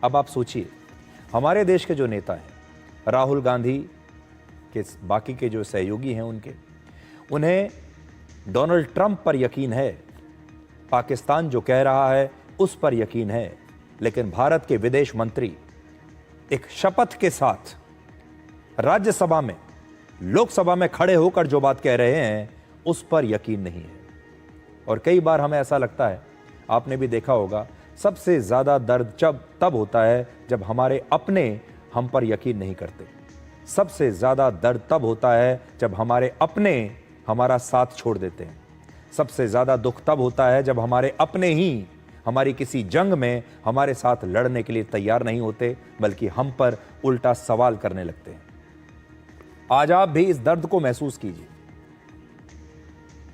अब आप सोचिए, हमारे देश के जो नेता हैं, राहुल गांधी के बाकी के जो सहयोगी हैं उन्हें डोनाल्ड ट्रंप पर यकीन है, पाकिस्तान जो कह रहा है उस पर यकीन है, लेकिन भारत के विदेश मंत्री एक शपथ के साथ राज्यसभा में, लोकसभा में खड़े होकर जो बात कह रहे हैं उस पर यकीन नहीं है। और कई बार हमें ऐसा लगता है, आपने भी देखा होगा, सबसे ज्यादा दर्द तब होता है जब हमारे अपने हम पर यकीन नहीं करते। सबसे ज्यादा दर्द तब होता है जब हमारे अपने हमारा साथ छोड़ देते हैं। सबसे ज्यादा दुख तब होता है जब हमारे अपने ही हमारी किसी जंग में हमारे साथ लड़ने के लिए तैयार नहीं होते, बल्कि हम पर उल्टा सवाल करने लगते हैं। आज आप भी इस दर्द को महसूस कीजिए।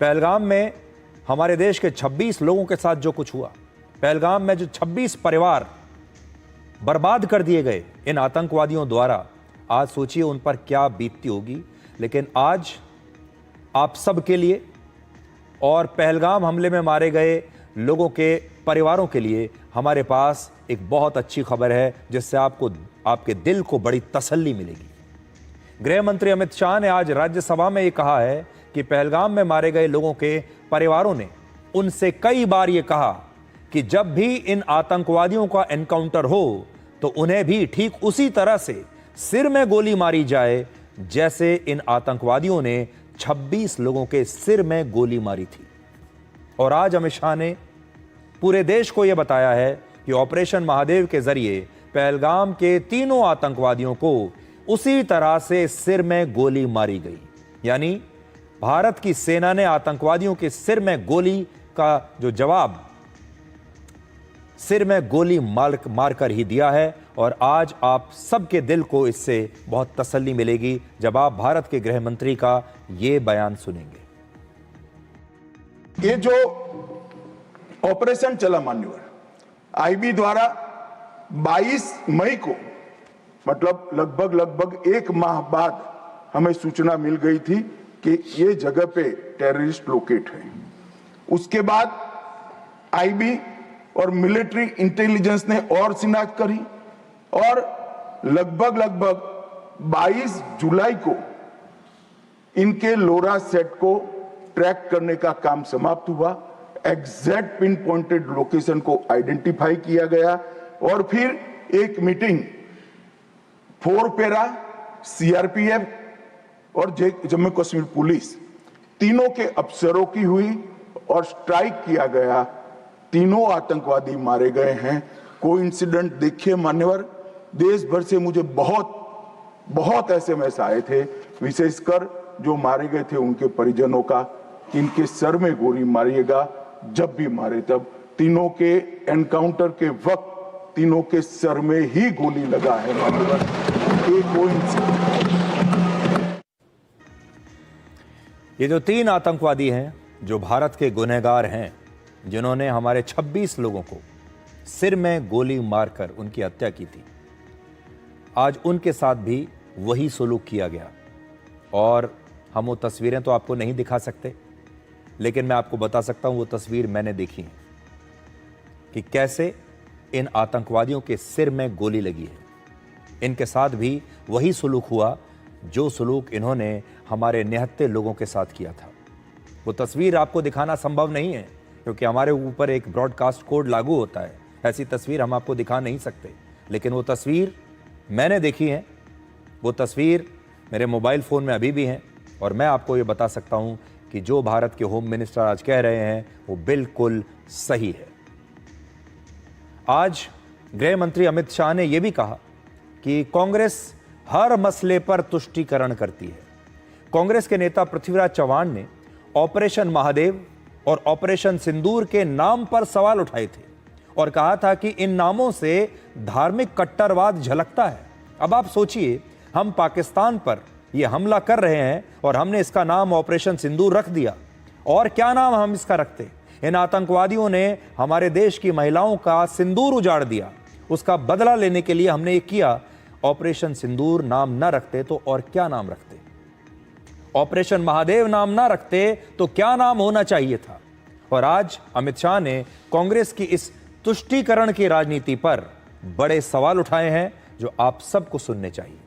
पहलगाम में हमारे देश के 26 लोगों के साथ जो कुछ हुआ, पहलगाम में जो 26 परिवार बर्बाद कर दिए गए इन आतंकवादियों द्वारा, आज सोचिए उन पर क्या बीतती होगी। लेकिन आज आप सब के लिए और पहलगाम हमले में मारे गए लोगों के परिवारों के लिए हमारे पास एक बहुत अच्छी खबर है, जिससे आपके दिल को बड़ी तसल्ली मिलेगी। गृह मंत्री अमित शाह ने आज राज्यसभा में यह कहा है कि पहलगाम में मारे गए लोगों के परिवारों ने उनसे कई बार यह कहा कि जब भी इन आतंकवादियों का एनकाउंटर हो तो उन्हें भी ठीक उसी तरह से सिर में गोली मारी जाए जैसे इन आतंकवादियों ने 26 लोगों के सिर में गोली मारी थी। और आज अमित शाह ने पूरे देश को यह बताया है कि ऑपरेशन महादेव के जरिए पहलगाम के तीनों आतंकवादियों को उसी तरह से सिर में गोली मारी गई। यानी भारत की सेना ने आतंकवादियों के सिर में गोली का जो जवाब सिर में गोली मारकर ही दिया है। और आज आप सबके दिल को इससे बहुत तसल्ली मिलेगी जब आप भारत के गृह मंत्री का यह बयान सुनेंगे। ये जो ऑपरेशन चला मान्यवर, आईबी द्वारा 22 मई को, मतलब लगभग 1 माह बाद हमें सूचना मिल गई थी कि ये जगह पे टेररिस्ट लोकेट है। उसके बाद आईबी और मिलिट्री इंटेलिजेंस ने और शिनाख्त करी और लगभग 22 जुलाई को इनके लोरा सेट को ट्रैक करने का काम समाप्त हुआ। एग्जैक्ट पिन पॉइंटेड लोकेशन को आइडेंटिफाई किया गया और फिर एक मीटिंग 4 पैरा, सीआरपीएफ और जम्मू कश्मीर पुलिस तीनों के अफसरों की हुई और स्ट्राइक किया गया। तीनों आतंकवादी मारे गए हैं। कोइंसिडेंट देखिए मान्यवर, देश भर से मुझे बहुत एसएमएस आए थे, विशेषकर जो मारे गए थे उनके परिजनों का, इनके सर में गोली मारिएगा, जब भी मारे तब। तीनों के एनकाउंटर के वक्त तीनों के सर में ही गोली लगा है मान्यवर। ये जो 3 आतंकवादी हैं जो भारत के गुनहगार हैं, जिन्होंने हमारे 26 लोगों को सिर में गोली मारकर उनकी हत्या की थी, आज उनके साथ भी वही सलूक किया गया। और हम वो तस्वीरें तो आपको नहीं दिखा सकते, लेकिन मैं आपको बता सकता हूं वो तस्वीर मैंने देखी है कि कैसे इन आतंकवादियों के सिर में गोली लगी है। इनके साथ भी वही सलूक हुआ जो सलूक इन्होंने हमारे निहत्थे लोगों के साथ किया था। वो तस्वीर आपको दिखाना संभव नहीं है क्योंकि हमारे ऊपर एक ब्रॉडकास्ट कोड लागू होता है, ऐसी तस्वीर हम आपको दिखा नहीं सकते। लेकिन वो तस्वीर मैंने देखी है, वो तस्वीर मेरे मोबाइल फ़ोन में अभी भी है और मैं आपको ये बता सकता हूं कि जो भारत के होम मिनिस्टर आज कह रहे हैं वो बिल्कुल सही है। आज गृह मंत्री अमित शाह ने यह भी कहा कि कांग्रेस हर मसले पर तुष्टीकरण करती है। कांग्रेस के नेता पृथ्वीराज चव्हाण ने ऑपरेशन महादेव और ऑपरेशन सिंदूर के नाम पर सवाल उठाए थे और कहा था कि इन नामों से धार्मिक कट्टरवाद झलकता है। अब आप सोचिए, हम पाकिस्तान पर यह हमला कर रहे हैं और हमने इसका नाम ऑपरेशन सिंदूर रख दिया। और क्या नाम हम इसका रखते? इन आतंकवादियों ने हमारे देश की महिलाओं का सिंदूर उजाड़ दिया, उसका बदला लेने के लिए हमने ये किया। ऑपरेशन सिंदूर नाम ना रखते तो और क्या नाम रखते? ऑपरेशन महादेव नाम ना रखते तो क्या नाम होना चाहिए था? और आज अमित शाह ने कांग्रेस की इस तुष्टीकरण की राजनीति पर बड़े सवाल उठाए हैं जो आप सबको सुनने चाहिए।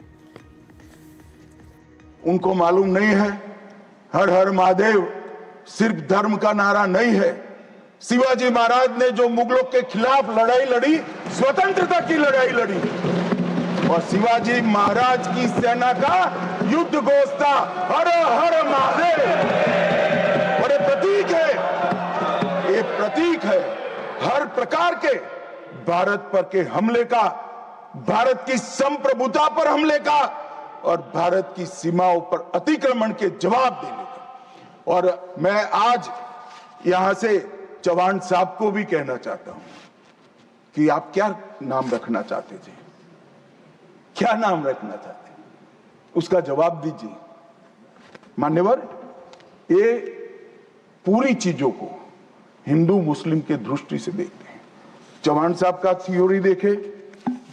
उनको मालूम नहीं है हर हर महादेव सिर्फ धर्म का नारा नहीं है। शिवाजी महाराज ने जो मुगलों के खिलाफ लड़ाई लड़ी, स्वतंत्रता की लड़ाई लड़ी, और शिवाजी महाराज की सेना का युद्ध घोष था हर हर महादेव। और ये प्रतीक है हर प्रकार के भारत पर के हमले का, भारत की संप्रभुता पर हमले का और भारत की सीमाओं पर अतिक्रमण के जवाब देने का। और मैं आज यहां से चौहान साहब को भी कहना चाहता हूं कि आप क्या नाम रखना चाहते थे, क्या नाम रखना चाहते, उसका जवाब दीजिए। मान्यवर, ये पूरी चीजों को हिंदू मुस्लिम के दृष्टि से देखते हैं। चौहान साहब का थ्योरी देखे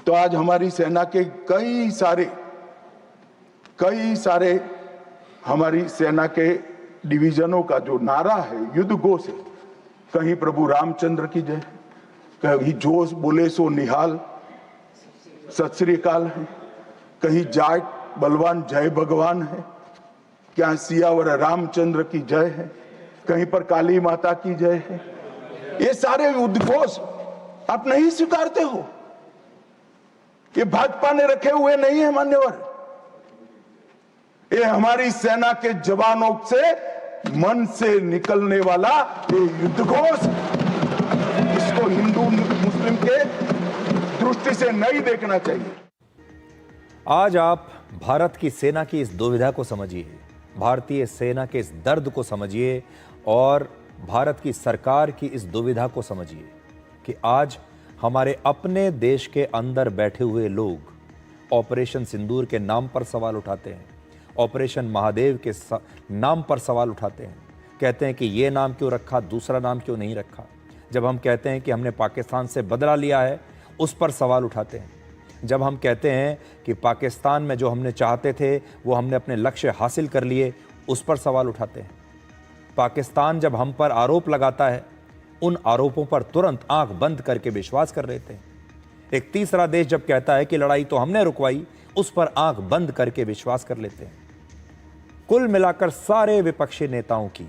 तो आज हमारी सेना के कई सारे हमारी सेना के डिवीजनों का जो नारा है, युद्ध घोष है, कहीं प्रभु रामचंद्र की जय, कहीं जोश बोले सो निहाल सत श्री अकाल है, कहीं जाट बलवान जय भगवान है, क्या सियावर रामचंद्र की जय है, कहीं पर काली माता की जय है। ये सारे उद्घोष आप नहीं स्वीकारते हो, ये भाजपा ने रखे हुए नहीं है मान्यवर। ये हमारी सेना के जवानों से मन से निकलने वाला ये युद्ध घोष, इसको हिंदू मुस्लिम के दृष्टि से नहीं देखना चाहिए। आज आप भारत की सेना की इस दुविधा को समझिए, भारतीय सेना के इस दर्द को समझिए और भारत की सरकार की इस दुविधा को समझिए कि आज हमारे अपने देश के अंदर बैठे हुए लोग ऑपरेशन सिंदूर के नाम पर सवाल उठाते हैं, ऑपरेशन महादेव के नाम पर सवाल उठाते हैं, कहते हैं कि ये नाम क्यों रखा, दूसरा नाम क्यों नहीं रखा। जब हम कहते हैं कि हमने पाकिस्तान से बदला लिया है, उस पर सवाल उठाते हैं। जब हम कहते हैं कि पाकिस्तान में जो हमने चाहते थे वो हमने अपने लक्ष्य हासिल कर लिए, उस पर सवाल उठाते हैं। पाकिस्तान जब हम पर आरोप लगाता है, उन आरोपों पर तुरंत आंख बंद करके विश्वास कर लेते हैं। एक तीसरा देश जब कहता है कि लड़ाई तो हमने रुकवाई, उस पर आंख बंद करके विश्वास कर लेते हैं। कुल मिलाकर सारे विपक्षी नेताओं की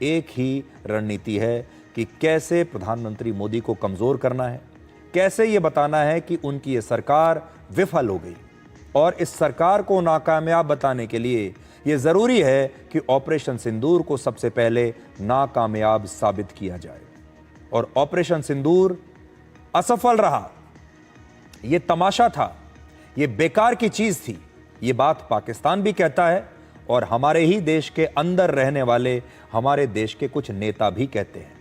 एक ही रणनीति है कि कैसे प्रधानमंत्री मोदी को कमजोर करना है, कैसे ये बताना है कि उनकी ये सरकार विफल हो गई। और इस सरकार को नाकामयाब बताने के लिए ये जरूरी है कि ऑपरेशन सिंदूर को सबसे पहले नाकामयाब साबित किया जाए। और ऑपरेशन सिंदूर असफल रहा, ये तमाशा था, ये बेकार की चीज थी। ये बात पाकिस्तान भी कहता है और हमारे ही देश के अंदर रहने वाले हमारे देश के कुछ नेता भी कहते हैं।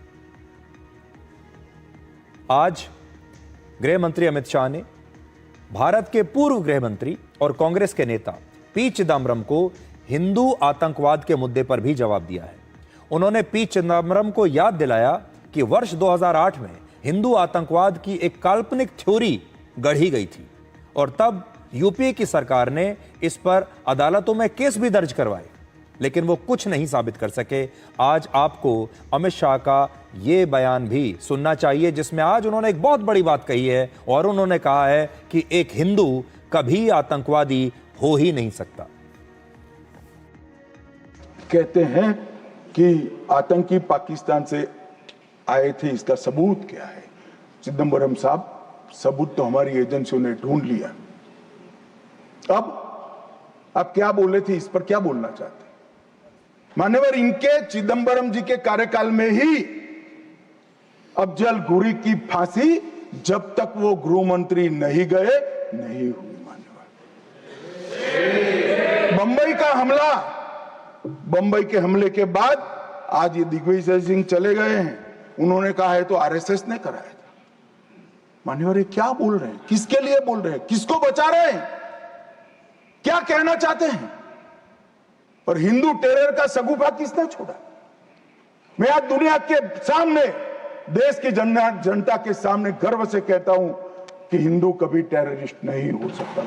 आज गृह मंत्री अमित शाह ने भारत के पूर्व गृह मंत्री और कांग्रेस के नेता पी चिदम्बरम को हिंदू आतंकवाद के मुद्दे पर भी जवाब दिया है। उन्होंने पी चिदम्बरम को याद दिलाया कि वर्ष 2008 में हिंदू आतंकवाद की एक काल्पनिक थ्योरी गढ़ी गई थी और तब यूपीए की सरकार ने इस पर अदालतों में केस भी दर्ज करवाए, लेकिन वो कुछ नहीं साबित कर सके। आज आपको अमित शाह का ये बयान भी सुनना चाहिए, जिसमें आज उन्होंने एक बहुत बड़ी बात कही है और उन्होंने कहा है कि एक हिंदू कभी आतंकवादी हो ही नहीं सकता। कहते हैं कि आतंकी पाकिस्तान से आए थे, इसका सबूत क्या है? चिदम्बरम साहब, सबूत तो हमारी एजेंसियों ने ढूंढ लिया। अब आप क्या बोले थे, इस पर क्या बोलना चाहते? मान्यवर, इनके चिदम्बरम जी के कार्यकाल में ही अफजल गुरी की फांसी जब तक वो गृह मंत्री नहीं गए नहीं हुई। मान्यवर, बंबई का हमला, बंबई के हमले के बाद आज ये दिग्विजय सिंह चले गए हैं, उन्होंने कहा है तो आरएसएस ने कराया था। मान्यवर, ये क्या बोल रहे हैं, किसके लिए बोल रहे हैं, किसको बचा रहे हैं, क्या कहना चाहते हैं? और हिंदू टेरर का सगुफा किसने छोड़ा? मैं आज दुनिया के सामने, देश की जनता के सामने गर्व से कहता हूं कि हिंदू कभी टेररिस्ट नहीं हो सकता।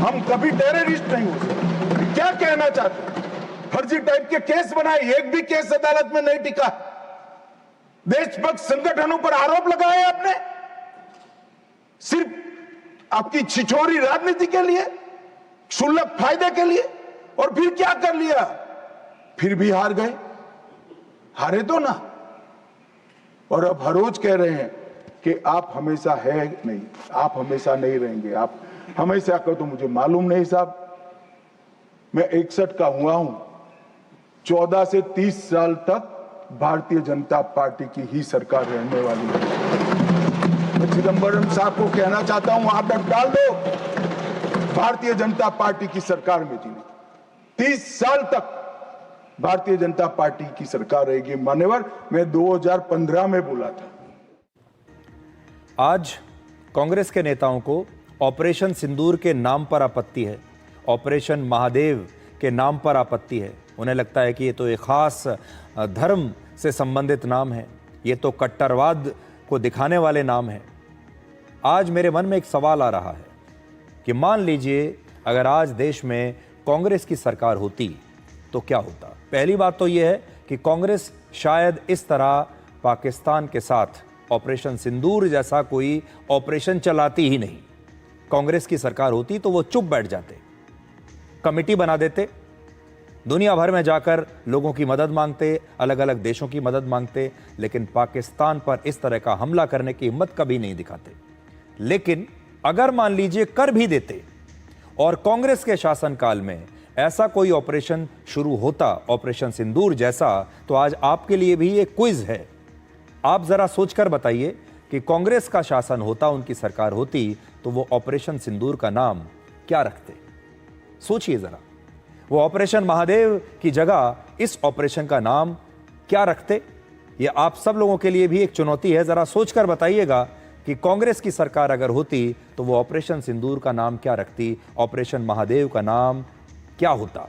हम कभी टेररिस्ट नहीं हो सकते। क्या कहना चाहते हैं? फर्जी टाइप के केस बनाए, एक भी केस अदालत में नहीं टिका। देशभक्त संगठनों पर आरोप लगाए आपने, आपकी छिछोरी राजनीति के लिए, क्षुल्लक फायदे के लिए। और फिर क्या कर लिया? फिर भी हार गए। हारे तो ना। और अब हर रोज कह रहे हैं कि आप हमेशा है नहीं, आप हमेशा नहीं रहेंगे, आप हमेशा का तो मुझे मालूम नहीं साहब। मैं 61 का हुआ हूं। 14 से 30 साल तक भारतीय जनता पार्टी की ही सरकार रहने वाली है। मैं चिदंबरम साहब को कहना चाहता हूं, आप डाल दो भारतीय जनता पार्टी की सरकार में जीने। 30 साल तक भारतीय जनता पार्टी की सरकार रहेगी। मान्यवर, मैं 2015 में बोला था। आज कांग्रेस के नेताओं को ऑपरेशन सिंदूर के नाम पर आपत्ति है, ऑपरेशन महादेव के नाम पर आपत्ति है। उन्हें लगता है कि ये तो एक खास धर्म से संबंधित नाम है, ये तो कट्टरवाद को दिखाने वाले नाम है। आज मेरे मन में एक सवाल आ रहा है कि मान लीजिए अगर आज देश में कांग्रेस की सरकार होती तो क्या होता। पहली बात तो यह है कि कांग्रेस शायद इस तरह पाकिस्तान के साथ ऑपरेशन सिंदूर जैसा कोई ऑपरेशन चलाती ही नहीं। कांग्रेस की सरकार होती तो वो चुप बैठ जाते, कमेटी बना देते, दुनिया भर में जाकर लोगों की मदद मांगते, अलग अलग देशों की मदद मांगते, लेकिन पाकिस्तान पर इस तरह का हमला करने की हिम्मत कभी नहीं दिखाते। लेकिन अगर मान लीजिए कर भी देते और कांग्रेस के शासनकाल में ऐसा कोई ऑपरेशन शुरू होता, ऑपरेशन सिंदूर जैसा, तो आज आपके लिए भी एक क्विज है। आप जरा सोचकर बताइए कि कांग्रेस का शासन होता, उनकी सरकार होती, तो वो ऑपरेशन सिंदूर का नाम क्या रखते। सोचिए जरा, वो ऑपरेशन महादेव की जगह इस ऑपरेशन का नाम क्या रखते। ये आप सब लोगों के लिए भी एक चुनौती है। जरा सोचकर बताइएगा कि कांग्रेस की सरकार अगर होती तो वो ऑपरेशन सिंदूर का नाम क्या रखती, ऑपरेशन महादेव का नाम क्या होता।